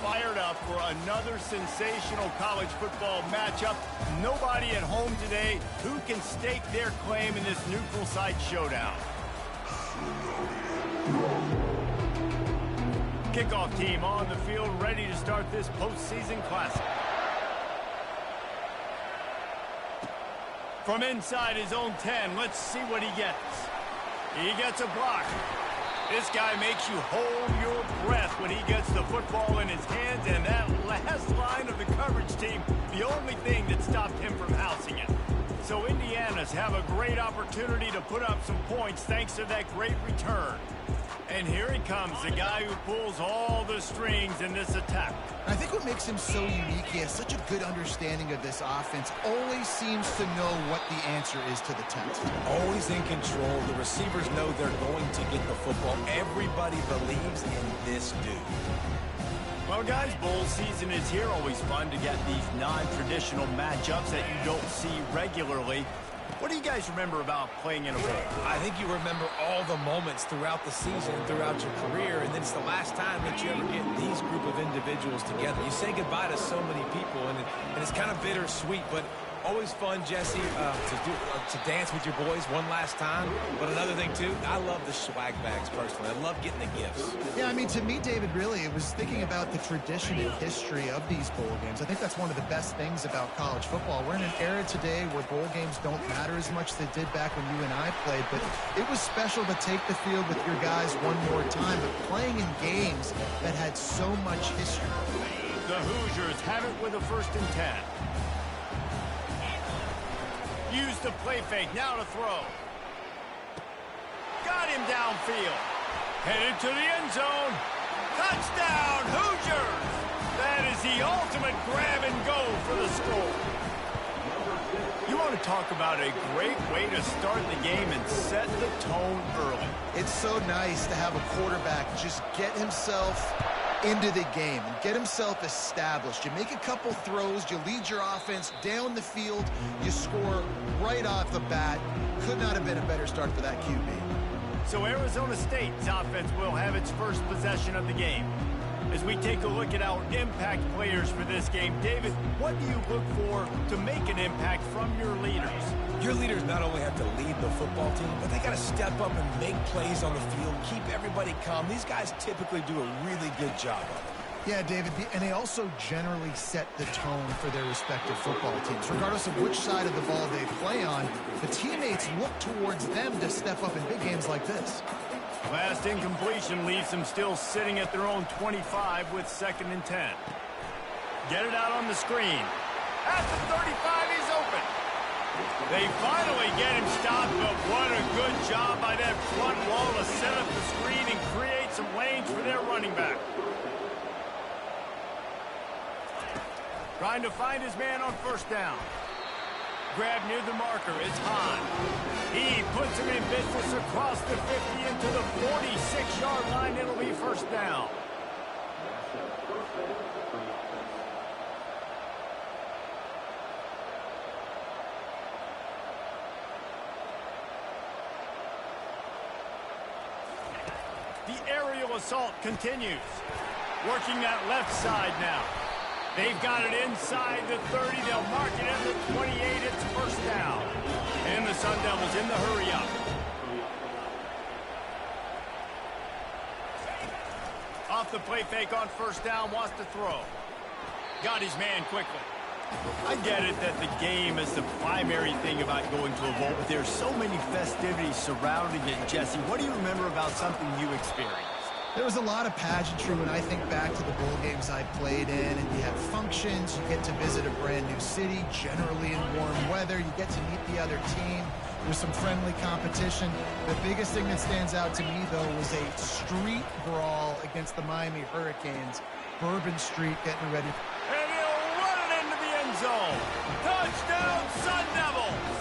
fired up for another sensational college football matchup. Nobody at home today who can stake their claim in this neutral site showdown. Kickoff team on the field, ready to start this postseason classic. From inside his own 10, let's see what he gets. He gets a block. This guy makes you hold your breath when he gets the football in his hands, and that last line of the coverage team, the only thing that stopped him from housing it. So Indiana's have a great opportunity to put up some points thanks to that great return. And here he comes, the guy who pulls all the strings in this attack. I think what makes him so unique, he has such a good understanding of this offense, always seems to know what the answer is to the test. Always in control. The receivers know they're going to get the football. Everybody believes in this dude. Well, guys, bowl season is here. Always fun to get these non-traditional matchups that you don't see regularly. What do you guys remember about playing in a bowl? I think you remember all the moments throughout the season, throughout your career, and then it's the last time that you ever get these group of individuals together. You say goodbye to so many people, and it's kind of bittersweet, but always fun, Jesse, to dance with your boys one last time. But another thing, too, I love the swag bags, personally. I love getting the gifts. Yeah, I mean, to me, David, really, it was thinking about the tradition and history of these bowl games. I think that's one of the best things about college football. We're in an era today where bowl games don't matter as much as they did back when you and I played, but it was special to take the field with your guys one more time, but playing in games that had so much history. The Hoosiers have it with a 1st and 10. Use the play fake, now to throw. Got him downfield. Headed to the end zone. Touchdown, Hoosiers! That is the ultimate grab and go for the score. You want to talk about a great way to start the game and set the tone early. It's so nice to have a quarterback just get himself into the game and get himself established. You make a couple throws, you lead your offense down the field, you score right off the bat. Could not have been a better start for that QB. So Arizona State's offense will have its first possession of the game. As we take a look at our impact players for this game, David, what do you look for to make an impact from your leaders? Your leaders not only have to lead the football team, but they got to step up and make plays on the field, keep everybody calm. These guys typically do a really good job of it. Yeah, David, and they also generally set the tone for their respective football teams. Regardless of which side of the ball they play on, the teammates look towards them to step up in big games like this. Last incompletion leaves them still sitting at their own 25 with 2nd and 10. Get it out on the screen. At the 35, he's open. They finally get him stopped, but what a good job by that front wall to set up the screen and create some lanes for their running back. Trying to find his man on 1st down. Grab near the marker is Hahn. He puts him in business across the 50 into the 46-yard line. It'll be 1st down. The aerial assault continues. Working that left side now. They've got it inside the 30. They'll mark it at the 28. It's 1st down. And the Sun Devils in the hurry-up. Off the play fake on 1st down. Wants to throw. Got his man quickly. I get it that the game is the primary thing about going to a bowl, but there's so many festivities surrounding it. Jesse, what do you remember about something you experienced? There was a lot of pageantry when I think back to the bowl games I played in, and you have functions, you get to visit a brand new city, generally in warm weather, you get to meet the other team, there's some friendly competition. The biggest thing that stands out to me, though, was a street brawl against the Miami Hurricanes. Bourbon Street getting ready. And he'll run it into the end zone. Touchdown, Sun Devils!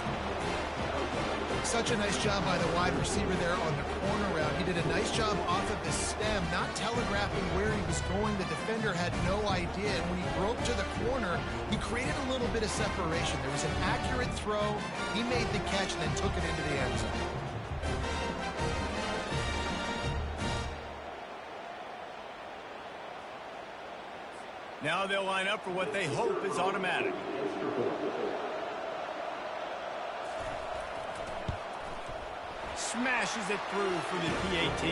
Such a nice job by the wide receiver there on the corner route. He did a nice job off of the stem, not telegraphing where he was going. The defender had no idea. And when he broke to the corner, he created a little bit of separation. There was an accurate throw. He made the catch and then took it into the end zone. Now they'll line up for what they hope is automatic. Smashes it through for the PAT.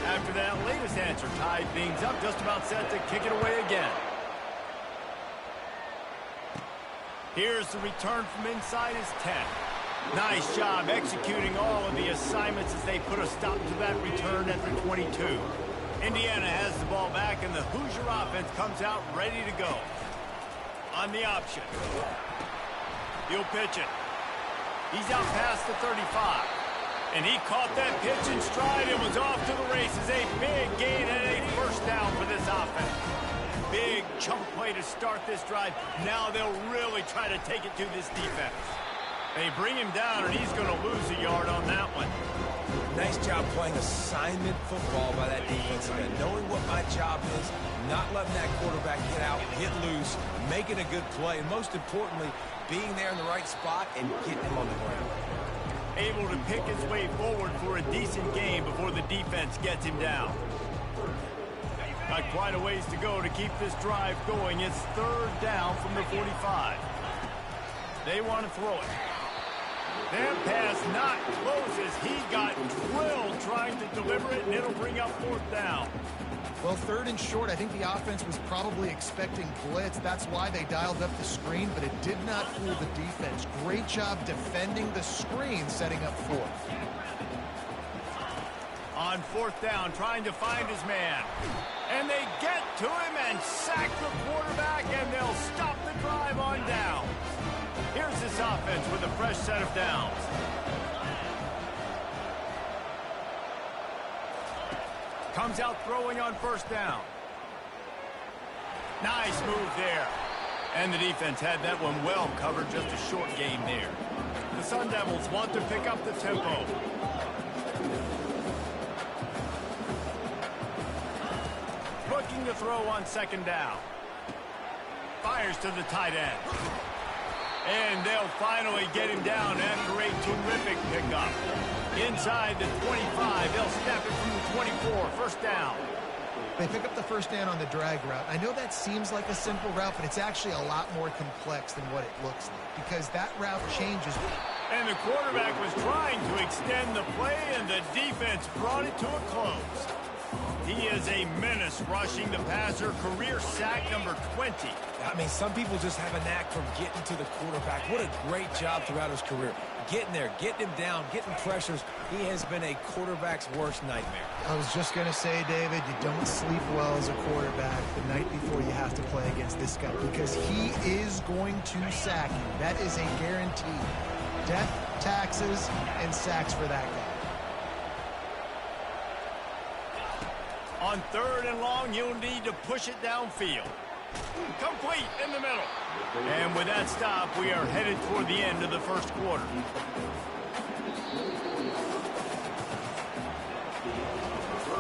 After that latest answer tied things up, just about set to kick it away again. Here's the return from inside his 10. Nice job executing all of the assignments as they put a stop to that return at the 22. Indiana has the ball back, and the Hoosier offense comes out ready to go. On the option. He'll pitch it. He's out past the 35. And he caught that pitch in stride and was off to the races. A big gain and a first down for this offense. Big chunk play to start this drive. Now they'll really try to take it to this defense. They bring him down, and he's going to lose a yard on that one. Nice job playing assignment football by that defensive end. Knowing what my job is, not letting that quarterback get out, get loose, making a good play, and most importantly, being there in the right spot and getting him on the ground. Able to pick his way forward for a decent game before the defense gets him down. Got quite a ways to go to keep this drive going. It's third down from the 45. They want to throw it. That pass not close as he got drilled trying to deliver it, and it'll bring up fourth down. Well, third and short, I think the offense was probably expecting blitz. That's why they dialed up the screen, but it did not fool the defense. Great job defending the screen, setting up fourth. On fourth down, trying to find his man. And they get to him and sack the quarterback, and they'll stop the drive on down. Here's this offense with a fresh set of downs. Comes out throwing on first down. Nice move there. And the defense had that one well covered, just a short game there. The Sun Devils want to pick up the tempo. Looking to throw on second down. Fires to the tight end. And they'll finally get him down after a terrific pickup. Inside the 25, they'll snap it from the 24, first down. They pick up the first down on the drag route. I know that seems like a simple route, but it's actually a lot more complex than what it looks like because that route changes. And the quarterback was trying to extend the play, and the defense brought it to a close. He is a menace rushing the passer, career sack number 20. I mean, some people just have a knack for getting to the quarterback. What a great job throughout his career. Getting there, getting him down, getting pressures. He has been a quarterback's worst nightmare. I was just going to say, David, you don't sleep well as a quarterback the night before you have to play against this guy because he is going to sack you. That is a guarantee. Death, taxes, and sacks for that guy. On third and long, you'll need to push it downfield. Complete in the middle. And with that stop, we are headed toward the end of the first quarter.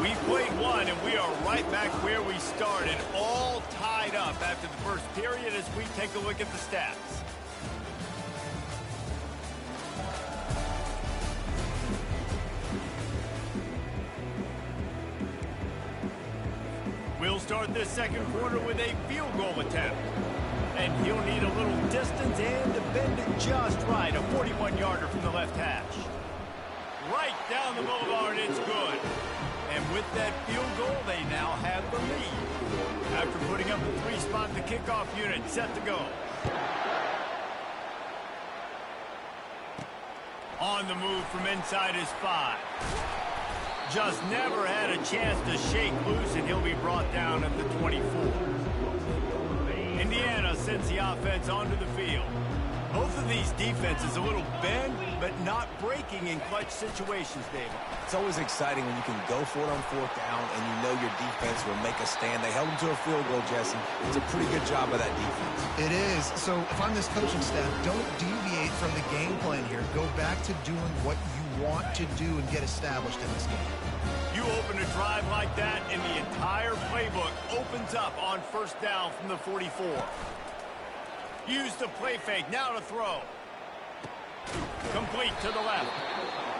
We've played one, and we are right back where we started, all tied up after the first period as we take a look at the stats. We'll start this second quarter with a field goal attempt. And he'll need a little distance and to bend it just right. A 41-yarder from the left hash. Right down the boulevard, it's good. And with that field goal, they now have the lead. After putting up a three-spot, the kickoff unit set to go. On the move from inside his 5. Just never had a chance to shake loose, and he'll be brought down at the 24. Indiana sends the offense onto the field. Both of these defenses a little bend, but not breaking in clutch situations, David. It's always exciting when you can go for it on fourth down and you know your defense will make a stand. They held them to a field goal, Jesse. It's a pretty good job by that defense. It is. So if I'm this coaching staff, don't deviate from the game plan here. Go back to doing what you want to do and get established in this game. You open a drive like that, and the entire playbook opens up on first down from the 44. Use the play fake, now to throw. Complete to the left.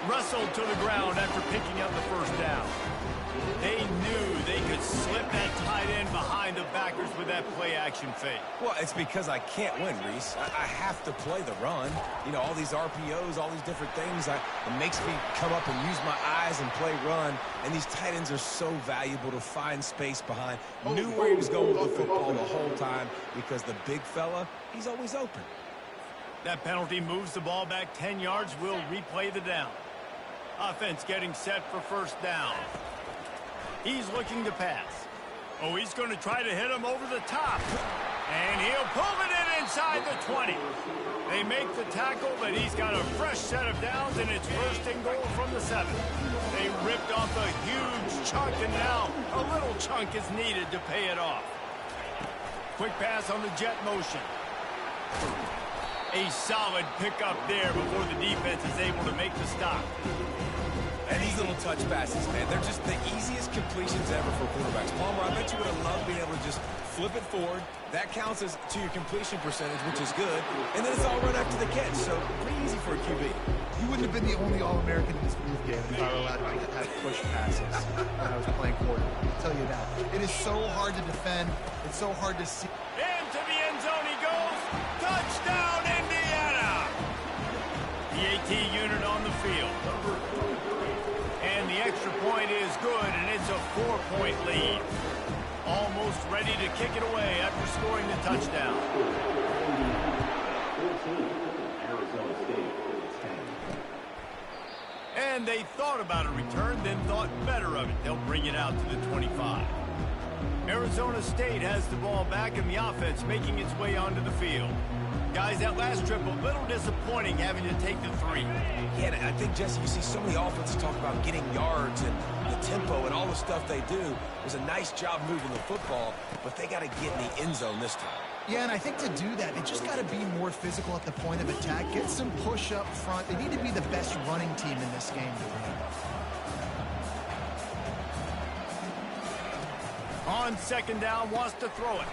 Wrestled to the ground after picking up the first down. They knew they could slip that tight end behind the back Packers with that play-action fake? Well, it's because I can't win, Reese. I have to play the run. You know, all these RPOs, all these different things. It makes me come up and use my eyes and play run. And these tight ends are so valuable to find space behind. Knew where he was going with the football the whole time because the big fella, he's always open. That penalty moves the ball back 10 yards. We'll replay the down. Offense getting set for first down. He's looking to pass. Oh, he's going to try to hit him over the top. And he'll pull it in inside the 20. They make the tackle, but he's got a fresh set of downs, and it's first and goal from the 7. They ripped off a huge chunk, and now a little chunk is needed to pay it off. Quick pass on the jet motion. A solid pickup there before the defense is able to make the stop. And these little touch passes, man, they're just the easiest completions ever for quarterbacks. Palmer, I bet you would have loved being able to just flip it forward. That counts as to your completion percentage, which is good. And then it's all run after the catch, so pretty easy for a QB. You wouldn't have been the only All-American in this move game if I were allowed to have push passes when I was playing quarterback. I'll tell you that. It is so hard to defend. It's so hard to see. Into the end zone he goes. Touchdown, Indiana! The AT unit on the field. And the extra point is good, and it's a 4-point lead. Almost ready to kick it away after scoring the touchdown. And they thought about a return, then thought better of it. They'll bring it out to the 25. Arizona State has the ball back, and the offense making its way onto the field. Guys, that last trip, a little disappointing having to take the 3. Yeah, I think, Jesse, you see so many offenses talk about getting yards and the tempo and all the stuff they do. It was a nice job moving the football, but they got to get in the end zone this time. Yeah, and I think to do that, they just got to be more physical at the point of attack. Get some push up front. They need to be the best running team in this game to win. On second down, wants to throw it.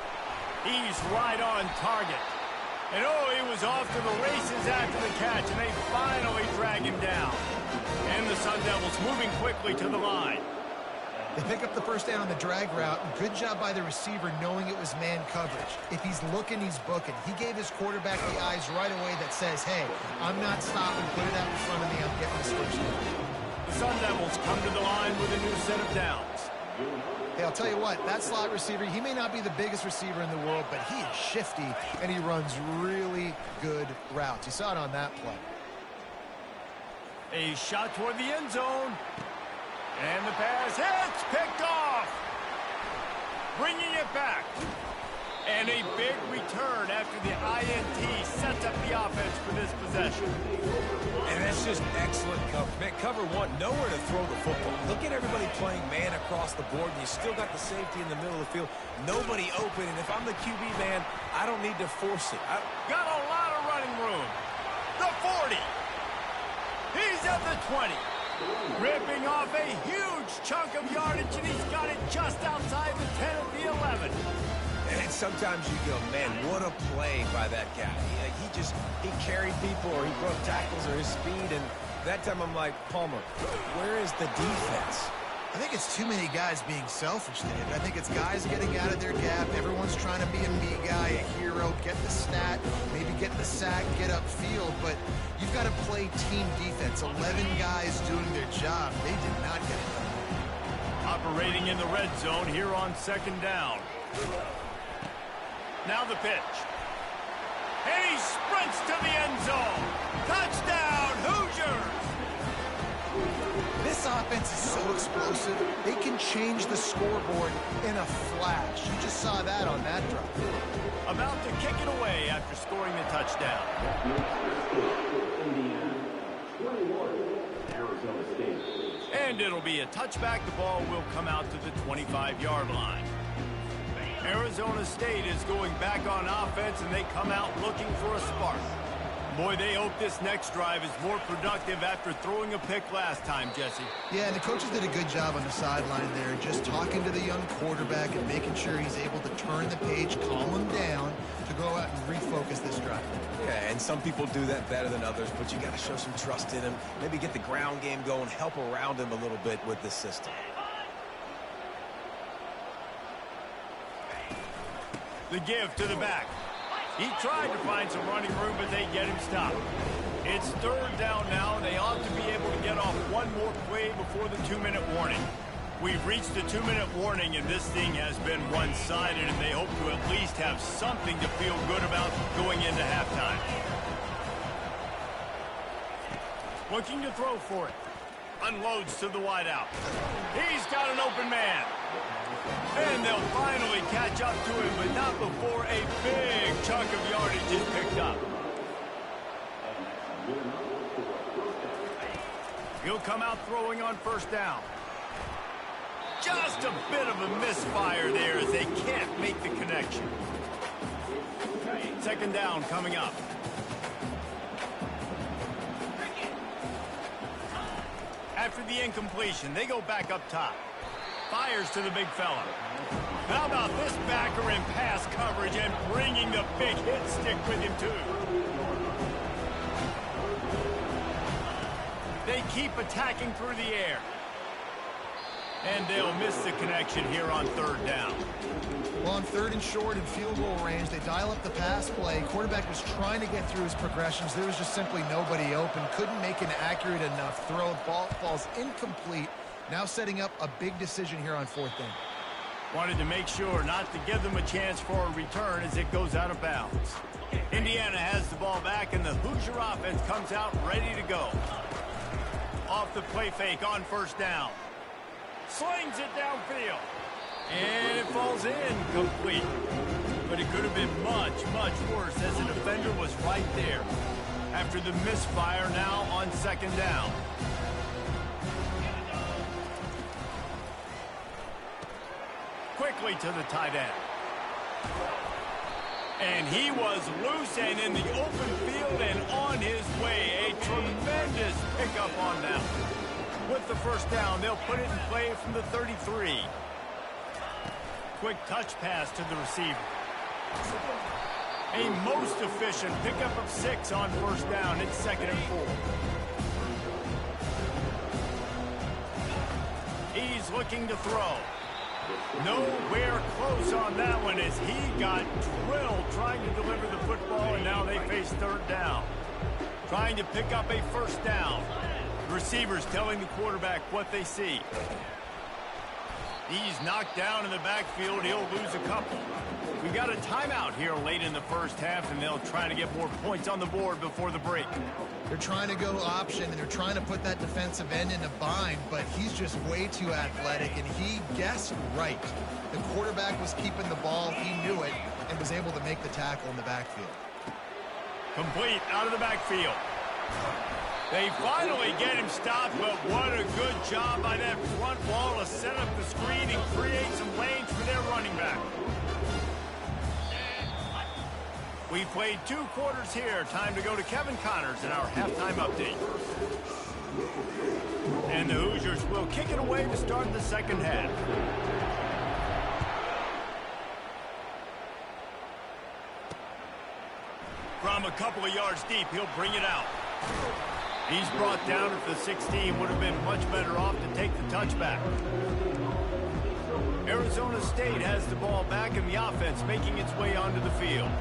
He's right on target. And oh, he was off to the races after the catch, and they finally drag him down. And the Sun Devils moving quickly to the line. They pick up the first down on the drag route. Good job by the receiver knowing it was man coverage. If he's looking, he's booking. He gave his quarterback the eyes right away that says, hey, I'm not stopping. Put it out in front of me. I'm getting this first down. The Sun Devils come to the line with a new set of downs. Hey, I'll tell you what, that slot receiver, he may not be the biggest receiver in the world, but he is shifty, and he runs really good routes. You saw it on that play. A shot toward the end zone. And the pass hits, picked off. Bringing it back. And a big return after the INT sets up the offense for this possession. And that's just excellent cover. Man, cover one, nowhere to throw the football. Look at everybody playing man across the board, and you still got the safety in the middle of the field. Nobody open, and if I'm the QB, man, I don't need to force it. Got a lot of running room. The 40. He's at the 20. Ripping off a huge chunk of yardage, and he's got it just outside the 10 at the 11. And sometimes you go, man, what a play by that guy. He carried people, or he broke tackles, or his speed, and that time I'm like, Palmer, where is the defense? I think it's too many guys being selfish, David. I think it's guys getting out of their gap. Everyone's trying to be a me guy, a hero, get the stat, maybe get the sack, get upfield, but you've got to play team defense. 11 guys doing their job. They did not get it done. Operating in the red zone here on second down. Now the pitch. And he sprints to the end zone. Touchdown, Hoosiers! This offense is so explosive, they can change the scoreboard in a flash. You just saw that on that drive. About to kick it away after scoring the touchdown. And it'll be a touchback. The ball will come out to the 25-yard line. Arizona State is going back on offense, and they come out looking for a spark. Boy, they hope this next drive is more productive after throwing a pick last time, Jesse. Yeah, and the coaches did a good job on the sideline there, just talking to the young quarterback and making sure he's able to turn the page, calm him down, to go out and refocus this drive. Yeah, and some people do that better than others, but you got to show some trust in him, maybe get the ground game going, help around him a little bit with this system. The give to the back. He tried to find some running room, but they get him stopped. It's third down now, and they ought to be able to get off one more play before the 2-minute warning. We've reached the 2-minute warning, and this thing has been one-sided, and they hope to at least have something to feel good about going into halftime. Looking to throw for it. Unloads to the wideout. He's got an open man. And they'll finally catch up to him, but not before a big chunk of yardage is picked up. He'll come out throwing on first down. Just a bit of a misfire there as they can't make the connection. Second down coming up. After the incompletion, they go back up top. Fires to the big fella. How about this backer in pass coverage and bringing the big hit stick with him, too? They keep attacking through the air. And they'll miss the connection here on third down. Well, on third and short and field goal range, they dial up the pass play. Quarterback was trying to get through his progressions. There was just simply nobody open. Couldn't make an accurate enough throw. Ball falls incomplete. Now setting up a big decision here on fourth down. Wanted to make sure not to give them a chance for a return as it goes out of bounds. Indiana has the ball back, and the Hoosier offense comes out ready to go. Off the play fake on first down. Slings it downfield. And it falls in complete. But it could have been much, much worse as the defender was right there. After the misfire now on second down. Quickly to the tight end. And he was loose and in the open field and on his way. A tremendous pickup on that. With the first down, they'll put it in play from the 33. Quick touch pass to the receiver. A most efficient pickup of 6 on first down. It's second and 4. He's looking to throw. Nowhere close on that one as he got drilled trying to deliver the football, and now they face third down. Trying to pick up a first down. The receivers telling the quarterback what they see. He's knocked down in the backfield. He'll lose a couple. We got a timeout here late in the first half, and they'll try to get more points on the board before the break. They're trying to go option, and they're trying to put that defensive end in a bind, but he's just way too athletic, and he guessed right. The quarterback was keeping the ball. He knew it and was able to make the tackle in the backfield. Complete out of the backfield. They finally get him stopped, but what a good job by that front wall to set up the screen and create some lanes for their running back. We played 2 quarters here. Time to go to Kevin Connors in our halftime update. And the Hoosiers will kick it away to start the second half. From a couple of yards deep, he'll bring it out. He's brought down at the 16. Would have been much better off to take the touchback. Arizona State has the ball back in the offense, making its way onto the field.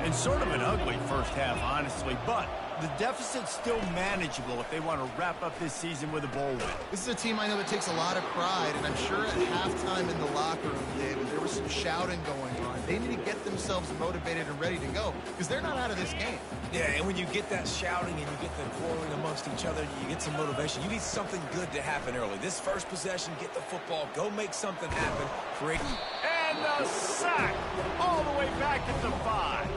And sort of an ugly first half, honestly, but the deficit's still manageable if they want to wrap up this season with a bowl win. This is a team I know that takes a lot of pride, and I'm sure at halftime in the locker room, David, there was some shouting going on. They need to get themselves motivated and ready to go, because they're not out of this game. Yeah, and when you get that shouting and you get the quarreling amongst each other, you get some motivation. You need something good to happen early. This first possession, get the football, go make something happen, create. And the sack all the way back at the 5.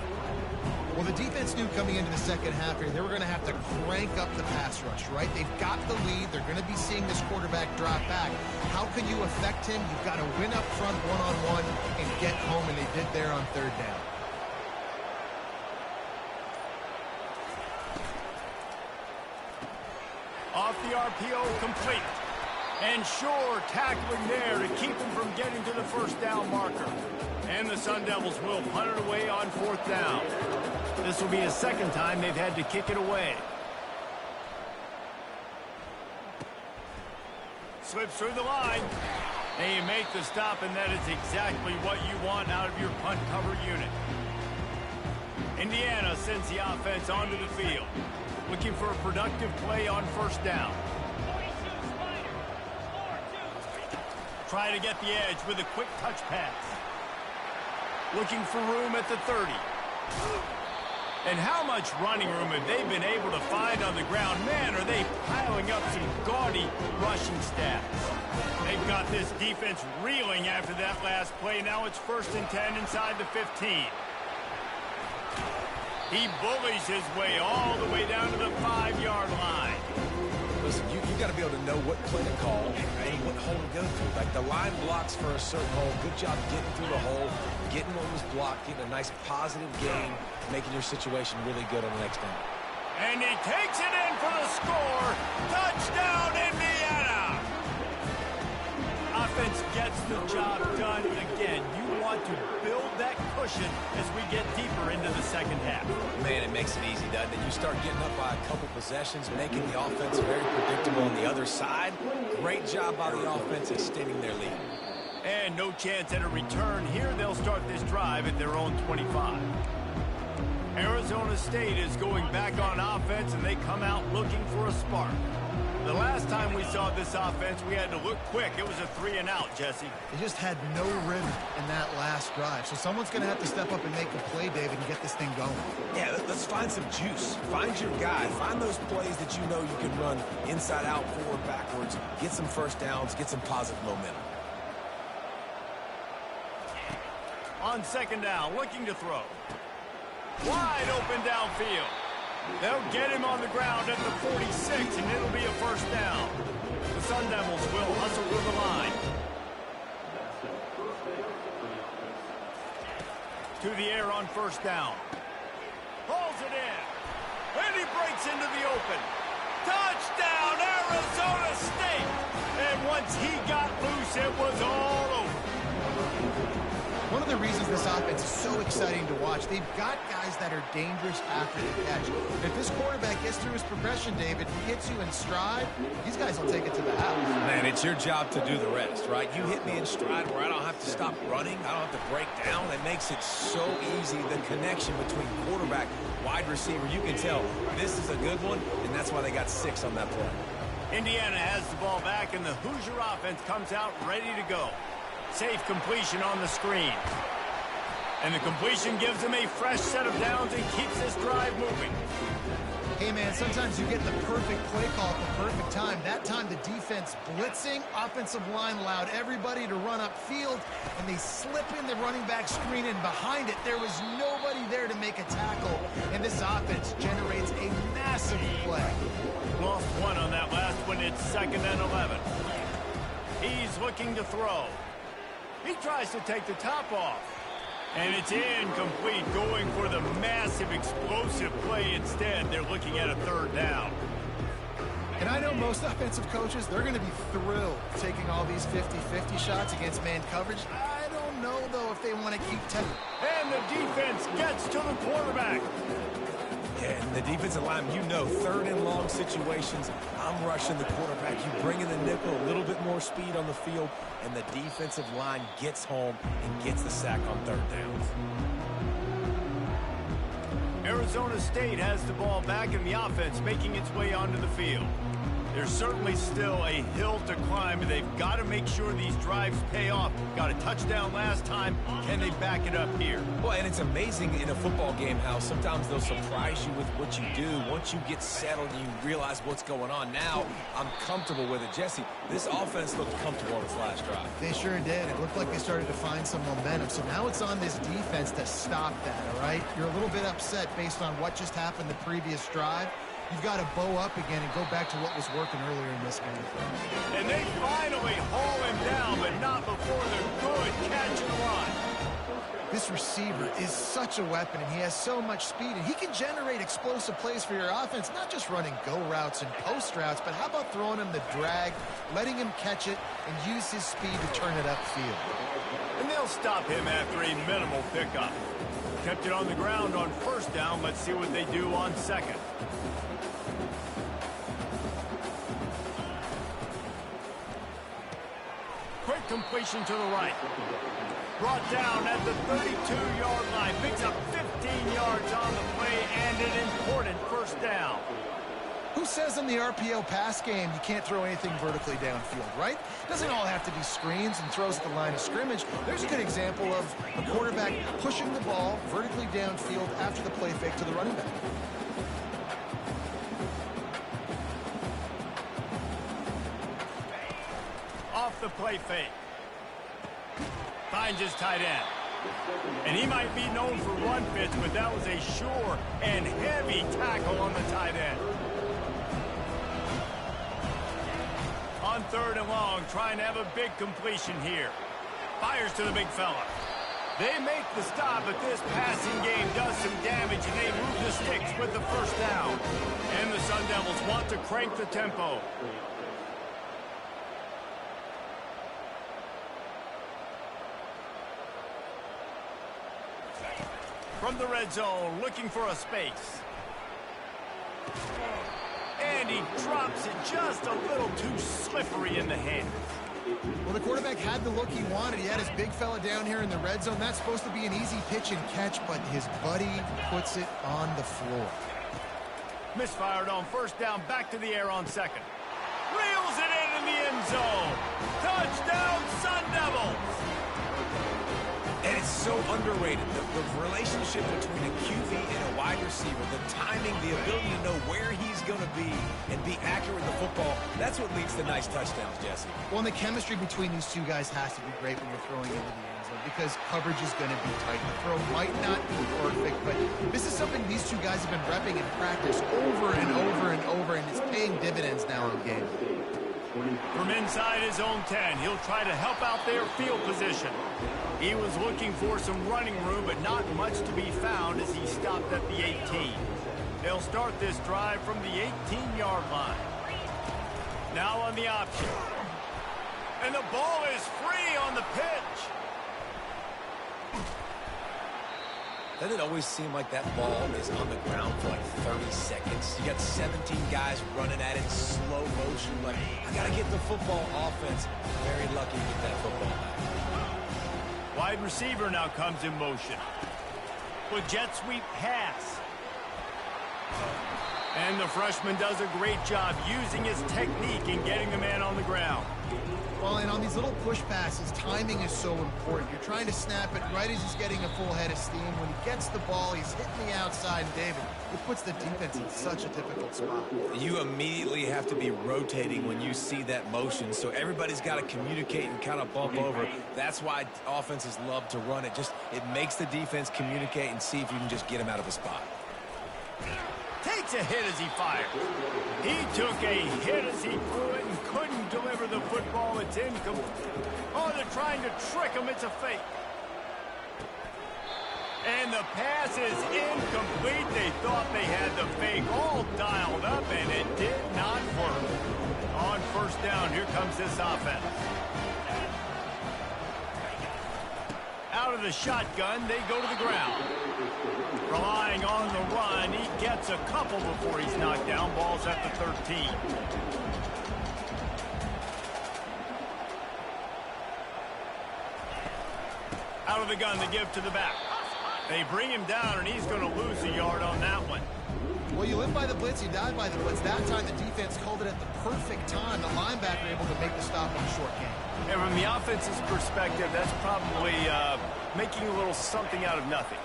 Well, the defense knew coming into the second half here, they were going to have to crank up the pass rush, right? They've got the lead. They're going to be seeing this quarterback drop back. How can you affect him? You've got to win up front one-on-one and get home, and they did there on third down. Off the RPO, complete. And Shore tackling there to keep him from getting to the first down marker. And the Sun Devils will punt it away on fourth down. This will be a second time they've had to kick it away. Slips through the line. And you make the stop, and that is exactly what you want out of your punt cover unit. Indiana sends the offense onto the field, looking for a productive play on first down. Try to get the edge with a quick touch pass. Looking for room at the 30. And how much running room have they been able to find on the ground? Man, are they piling up some gaudy rushing stats. They've got this defense reeling after that last play. Now it's 1st and 10 inside the 15. He bullies his way all the way down to the 5-yard line. Listen, you got to be able to know what play to call and what hole to go through. Like, the line blocks for a certain hole. Good job getting through the hole, getting what was blocked, getting a nice positive gain, making your situation really good on the next down. And he takes it in for the score. Touchdown, Indiana! Offense gets the job done again. You want to build that cushion as we get deeper into the second half. Man, it makes it easy, doesn't it? You start getting up by a couple possessions, making the offense very predictable on the other side. Great job by the offense extending their lead. And no chance at a return here. They'll start this drive at their own 25. Arizona State is going back on offense, and they come out looking for a spark. The last time we saw this offense, we had to look quick. It was a 3-and-out, Jesse. They just had no rhythm in that last drive. So someone's going to have to step up and make a play, David, and get this thing going. Yeah, let's find some juice. Find your guy. Find those plays that you know you can run inside out, forward, backwards. Get some first downs. Get some positive momentum. On 2nd down, looking to throw. Wide open downfield. They'll get him on the ground at the 46, and it'll be a 1st down. The Sun Devils will hustle to the line. To the air on 1st down. Pulls it in. And he breaks into the open. Touchdown, Arizona State! And once he got loose, it was all over. One of the reasons this offense is so exciting to watch, they've got guys that are dangerous after the catch. If this quarterback gets through his progression, David, and hits you in stride, these guys will take it to the house. Man, it's your job to do the rest, right? You hit me in stride where I don't have to stop running. I don't have to break down. It makes it so easy, the connection between quarterback, wide receiver. You can tell this is a good one, and that's why they got 6 on that play. Indiana has the ball back, and the Hoosier offense comes out ready to go. Safe completion on the screen. And the completion gives them a fresh set of downs and keeps this drive moving. Hey, man, sometimes you get the perfect play call at the perfect time. That time the defense blitzing, offensive line allowed everybody to run upfield, and they slip in the running back screen, and behind it there was nobody there to make a tackle, and this offense generates a massive play. Lost 1 on that last one. It's 2nd and 11. He's looking to throw. He tries to take the top off. And it's incomplete, going for the massive explosive play instead. They're looking at a 3rd down. And I know most offensive coaches, they're going to be thrilled taking all these 50-50 shots against man coverage. I don't know, though, if they want to keep taking. And the defense gets to the quarterback. Yeah, and the defensive line, you know, 3rd and long situations, I'm rushing the quarterback. You bring in the nickel, a little bit more speed on the field, and the defensive line gets home and gets the sack on 3rd downs. Arizona State has the ball back in the offense, making its way onto the field. There's certainly still a hill to climb, and they've got to make sure these drives pay off. Got a touchdown last time. Can they back it up here? Well, and it's amazing in a football game how sometimes they'll surprise you with what you do. Once you get settled and you realize what's going on, now I'm comfortable with it. Jesse, this offense looked comfortable on its last drive. They sure did. It looked like they started to find some momentum. So now it's on this defense to stop that, all right? You're a little bit upset based on what just happened the previous drive. You've got to bow up again and go back to what was working earlier in this game. And they finally haul him down, but not before the good catch and run. This receiver is such a weapon, and he has so much speed, and he can generate explosive plays for your offense, not just running go routes and post routes, but how about throwing him the drag, letting him catch it, and use his speed to turn it upfield. And they'll stop him after a minimal pickup. Kept it on the ground on 1st down. Let's see what they do on 2nd. Quick completion to the right. Brought down at the 32-yard line. Picks up 15 yards on the play and an important first down. Who says in the RPO pass game you can't throw anything vertically downfield, right? It doesn't all have to be screens and throws at the line of scrimmage. There's a good example of a quarterback pushing the ball vertically downfield after the play fake to the running back. Off the play fake. Finds his tight end. And he might be known for run fits, but that was a sure and heavy tackle on the tight end. On 3rd and long, trying to have a big completion here. Fires to the big fella. They make the stop, but this passing game does some damage, and they move the sticks with the first down. And the Sun Devils want to crank the tempo. From the red zone, looking for a space. And he drops it just a little too slippery in the hands. Well, the quarterback had the look he wanted. He had his big fella down here in the red zone. That's supposed to be an easy pitch and catch, but his buddy puts it on the floor. Misfired on first down, back to the air on 2nd. Reels it in the end zone. Touchdown, Sun Devils! And it's so underrated. The relationship between a QB and a wide receiver, the timing, the ability to know where he's going to be and be accurate with the football, that's what leads to nice touchdowns, Jesse. Well, and the chemistry between these two guys has to be great when you're throwing into the end zone because coverage is going to be tight. The throw might not be perfect, but this is something these two guys have been repping in practice over and over and over, and it's paying dividends now in game. From inside his own 10, he'll try to help out their field position. He was looking for some running room, but not much to be found as he stopped at the 18. They'll start this drive from the 18-yard line. Now on the option. And the ball is free on the pitch. Doesn't it always seem like that ball is on the ground for like 30 seconds? You got 17 guys running at it in slow motion. Like, I got to get the football offense. Very lucky to get that football back. Wide receiver now comes in motion. With jet sweep pass. And the freshman does a great job using his technique and getting the man on the ground. Well, and on these little push passes, timing is so important. You're trying to snap it right as he's getting a full head of steam. When he gets the ball, he's hitting the outside, and David, it puts the defense in such a difficult spot. You immediately have to be rotating when you see that motion, so everybody's got to communicate and kind of bump over. That's why offenses love to run it. It makes the defense communicate and see if you can just get him out of a spot. Takes a hit as he fired. He took a hit as he threw it and couldn't deliver the football. It's incomplete. Oh, they're trying to trick him. It's a fake. And the pass is incomplete. They thought they had the fake all dialed up, and it did not work. On first down, here comes this offense. Out of the shotgun, they go to the ground. Relying on the run, he gets a couple before he's knocked down. Ball's at the 13. Out of the gun, they give to the back. They bring him down, and he's going to lose a yard on that one. Well, you live by the blitz, you die by the blitz. That time, the defense called it at the perfect time. The linebacker able to make the stop on the short game. And from the offense's perspective, that's probably making a little something out of nothing.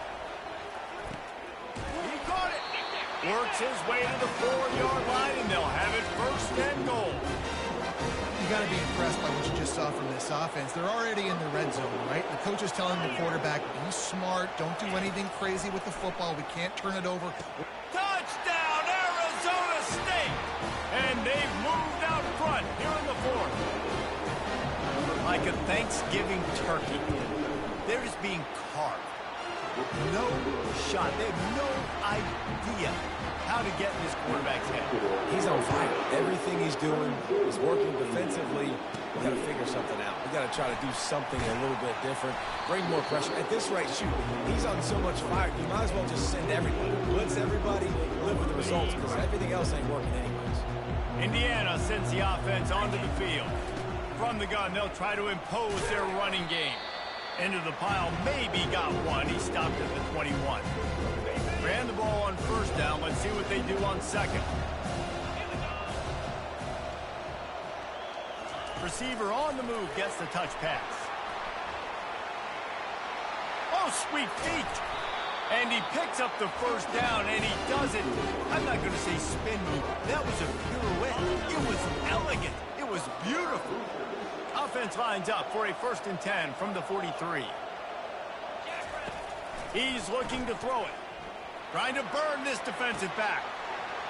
He caught it. Works his way to the 4-yard line, and they'll have it first and goal. You got to be impressed by what you just saw from this offense. They're already in the red zone, right? The coach is telling the quarterback, be smart, don't do anything crazy with the football. We can't turn it over. Touchdown, Arizona State! And they've moved out front here in the 4th. Like a Thanksgiving turkey. They're just being carved. No shot. They have no idea how to get in this quarterback's head. He's on fire. Everything he's doing is working defensively. We got to figure something out. We got to try to do something a little bit different. Bring more pressure. At this rate, shoot, he's on so much fire. You might as well just send everybody. Blitz everybody, live with the results, because everything else ain't working anyways. Indiana sends the offense onto the field. From the gun, they'll try to impose their running game. Into the pile, maybe got one. He stopped at the 21. Ran the ball on first down. Let's see what they do on second. Receiver on the move gets the touch pass. Oh, sweet feet. And he picks up the first down, and he does it. I'm not going to say spin move. That was a pirouette. It was elegant. It was beautiful. Offense lines up for a 1st and 10 from the 43. He's looking to throw it. Trying to burn this defensive back.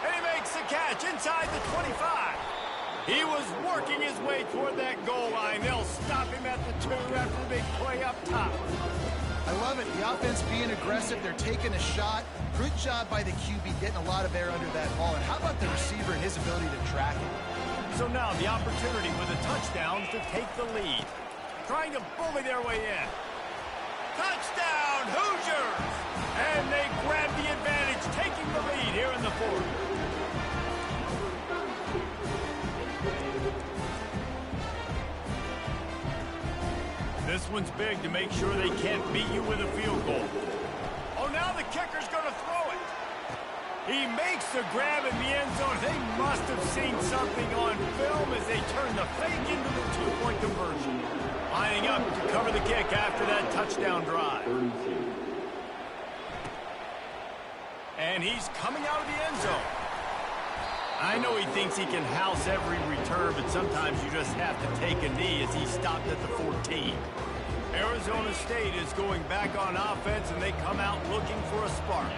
And he makes the catch inside the 25. He was working his way toward that goal line. They'll stop him at the 2 after the big play up top. I love it. The offense being aggressive. They're taking a shot. Good job by the QB getting a lot of air under that ball. And how about the receiver and his ability to track it? So now the opportunity with a touchdown to take the lead. Trying to bully their way in. Touchdown, Hoosiers! And they grab the advantage, taking the lead here in the 4th. This one's big to make sure they can't beat you with a field goal. Oh, now the kicker's going to throw it. He makes the grab in the end zone. They must have seen something on film as they turn the fake into the 2-point conversion. Lining up to cover the kick after that touchdown drive. And he's coming out of the end zone. I know he thinks he can house every return, but sometimes you just have to take a knee as he stopped at the 14. Arizona State is going back on offense, and they come out looking for a spark.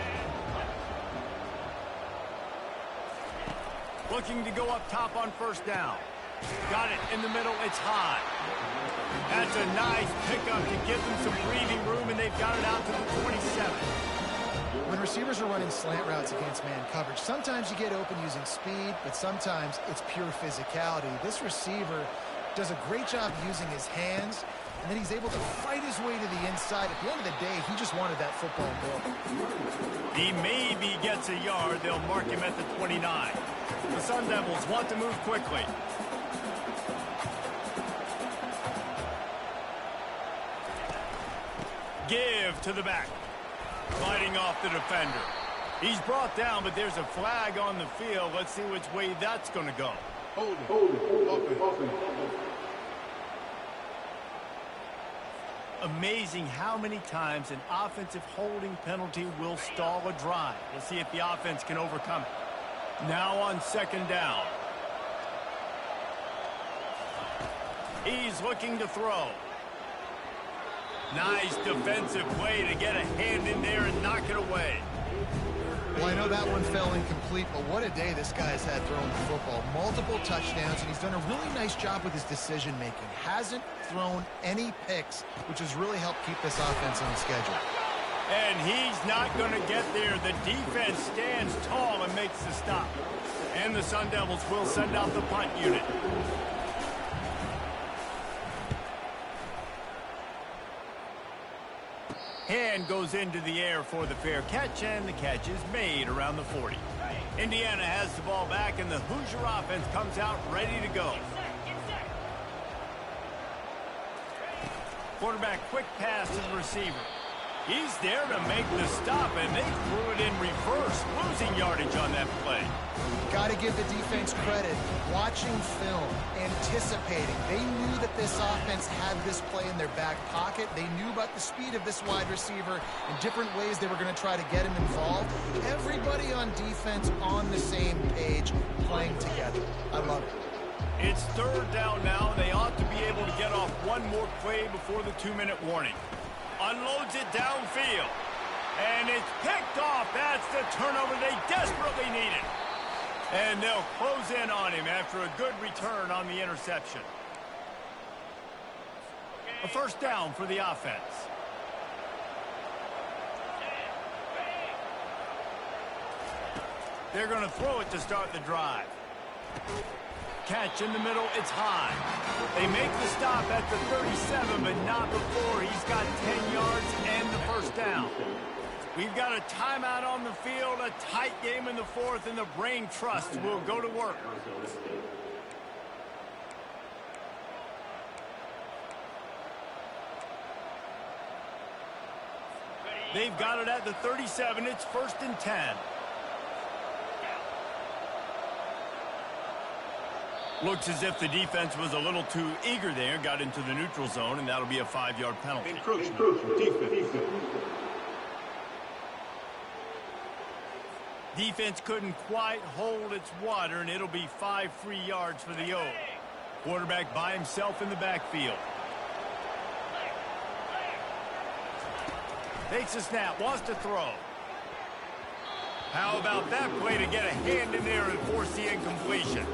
Looking to go up top on first down. Got it in the middle. It's high. That's a nice pickup to give them some breathing room, and they've got it out to the 27. When receivers are running slant routes against man coverage, sometimes you get open using speed, but sometimes it's pure physicality. This receiver does a great job using his hands, and then he's able to fight his way to the inside. At the end of the day, he just wanted that football goal. He maybe gets a yard. They'll mark him at the 29. The Sun Devils want to move quickly. Give to the back. Fighting off the defender. He's brought down, but there's a flag on the field. Let's see which way that's going to go. Hold it. Amazing how many times an offensive holding penalty will stall a drive. We'll see if the offense can overcome it. Now on second down. He's looking to throw. Nice defensive play to get a hand in there and knock it away. Well, I know that one fell incomplete, but what a day this guy's had throwing the football. Multiple touchdowns, and he's done a really nice job with his decision-making. Hasn't thrown any picks, which has really helped keep this offense on schedule. And he's not going to get there. The defense stands tall and makes the stop. And the Sun Devils will send out the punt unit. Hand goes into the air for the fair catch, and the catch is made around the 40. Indiana has the ball back, and the Hoosier offense comes out ready to go. Quarterback quick pass to the receiver. He's there to make the stop, and they threw it in reverse, losing yardage on that play. Got to give the defense credit. Watching film, anticipating. They knew that this offense had this play in their back pocket. They knew about the speed of this wide receiver and different ways they were going to try to get him involved. Everybody on defense on the same page, playing together. I love it. It's third down now. They ought to be able to get off one more play before the 2-minute warning. Unloads it downfield. And it's picked off. That's the turnover they desperately needed. And they'll close in on him after a good return on the interception. A first down for the offense. They're going to throw it to start the drive. Catch in the middle, it's high. They make the stop at the 37, but not before he's got 10 yards and the first down. We've got a timeout on the field, a tight game in the fourth, and the Brain Trust will go to work. They've got it at the 37. It's 1st and 10. Looks as if the defense was a little too eager there, got into the neutral zone, and that'll be a 5-yard penalty. Encroachment. Defense. Defense couldn't quite hold its water, and it'll be 5 free yards for the O. Quarterback by himself in the backfield. Takes a snap, wants to throw. How about that play to get a hand in there and force the incompletion?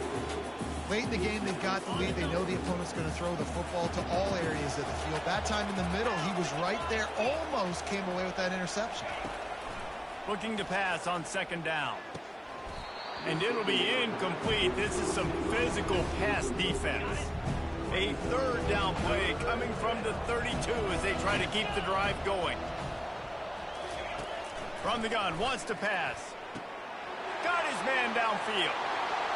Late in the game, they've got the lead. They know the opponent's going to throw the football to all areas of the field. That time in the middle, he was right there, almost came away with that interception. Looking to pass on 2nd down. And it'll be incomplete. This is some physical pass defense. A 3rd down play coming from the 32 as they try to keep the drive going. From the gun, wants to pass. Got his man downfield.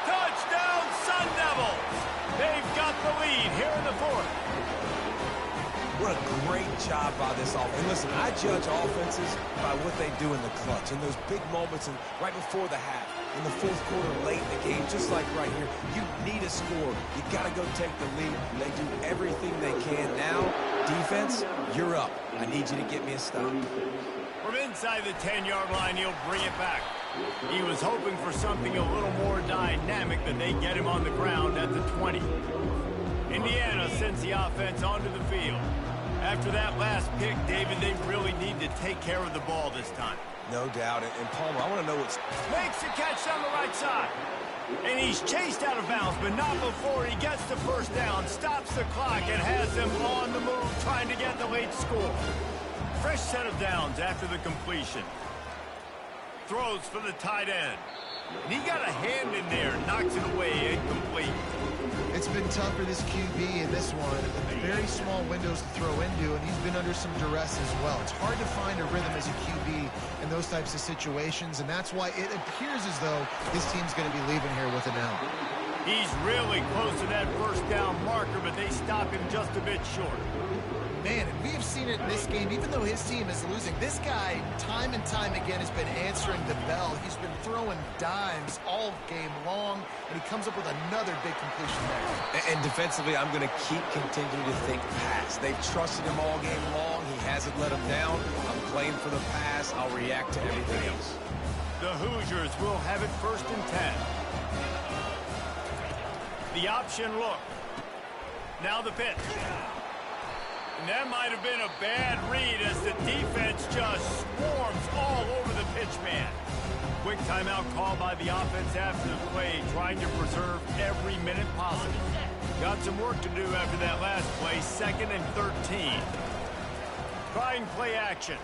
Touchdown, Sun Devils! They've got the lead here in the 4th. What a great job by this offense. And listen, I judge offenses by what they do in the clutch, in those big moments and right before the half, in the 4th quarter, late in the game, just like right here. You need a score. You got to go take the lead. They do everything they can. Now, defense, you're up. I need you to get me a stop. From inside the 10-yard line, he'll bring it back. He was hoping for something a little more dynamic, but they get him on the ground at the 20. Indiana sends the offense onto the field. After that last pick, David, they really need to take care of the ball this time. No doubt. And Palmer, I want to know what's... Makes the catch on the right side. And he's chased out of bounds, but not before he gets the 1st down, stops the clock, and has them on the move trying to get the late score. Fresh set of downs after the completion. Throws for the tight end. And he got a hand in there, knocks it away, incomplete. It's been tough for this QB in this one. Very small windows to throw into, and he's been under some duress as well. It's hard to find a rhythm as a QB in those types of situations, and that's why it appears as though his team's going to be leaving here with an L. He's really close to that 1st down marker, but they stop him just a bit short. Man, and we have seen it in this game, even though his team is losing. This guy, time and time again, has been answering the bell. He's been throwing dimes all game long, and he comes up with another big completion there. And defensively, I'm going to keep continuing to think pass. They've trusted him all game long. He hasn't let him down. I'm playing for the pass. I'll react to everything else. The Hoosiers will have it 1st and 10. The option look. Now the pitch. And that might have been a bad read as the defense just swarms all over the pitch man. Quick timeout call by the offense after the play, trying to preserve every minute possible. Got some work to do after that last play, 2nd and 13. Trying play action.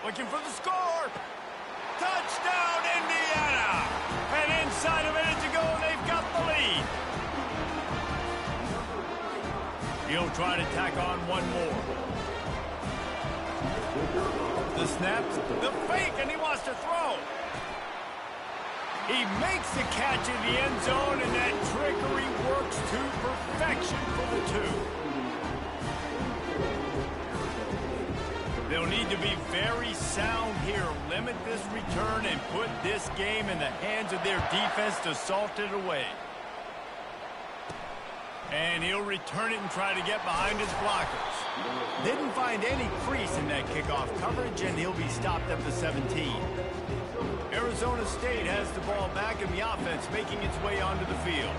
Looking for the score. Touchdown, Indiana! And inside a minute to go, they've got the lead. He'll try to tack on one more. The snap, the fake, and he wants to throw. He makes the catch in the end zone, and that trickery works to perfection for the 2. They'll need to be very sound here, limit this return, and put this game in the hands of their defense to salt it away. And he'll return it and try to get behind his blockers. Didn't find any crease in that kickoff coverage, and he'll be stopped at the 17. Arizona State has the ball back, and the offense making its way onto the field.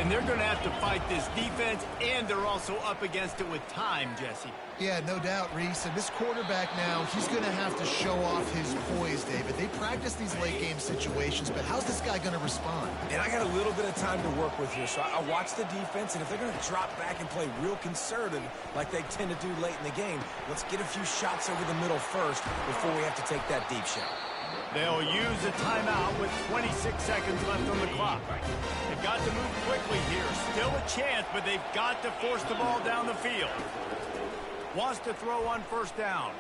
And they're going to have to fight this defense, and they're also up against it with time, Jesse. Yeah, no doubt, Reese. And this quarterback now, he's going to have to show off his poise, David. They practice these late-game situations, but how's this guy going to respond? And I got a little bit of time to work with here, so I watch the defense, and if they're going to drop back and play real conservative like they tend to do late in the game, let's get a few shots over the middle first before we have to take that deep shot. They'll use a timeout with 26 seconds left on the clock. They've got to move quickly here. Still a chance, but they've got to force the ball down the field. Wants to throw on 1st down.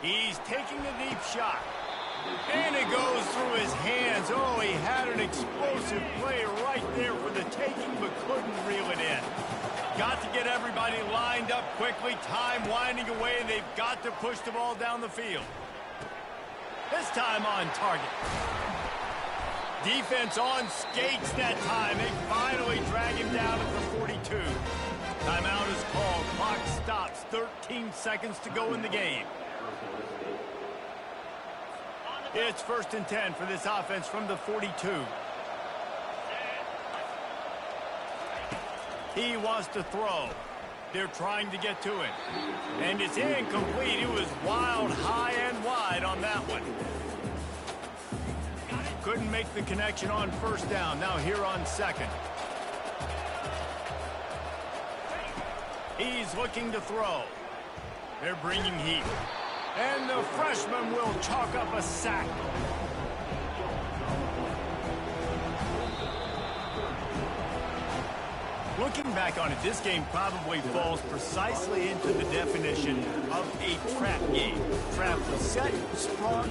He's taking a deep shot. And it goes through his hands. Oh, he had an explosive play right there for the taking, but couldn't reel it in. Got to get everybody lined up quickly. Time winding away, and they've got to push the ball down the field. This time on target. Defense on skates that time. They finally drag him down at the 42. Timeout is called. Clock stops. 13 seconds to go in the game. It's 1st and 10 for this offense from the 42. He wants to throw. They're trying to get to it. And it's incomplete. It was wild, high, and wide on that one. Couldn't make the connection on 1st down. Now here on 2nd. He's looking to throw. They're bringing heat. And the freshman will chalk up a sack. Looking back on it, this game probably falls precisely into the definition of a trap game. Trap was set, sprung,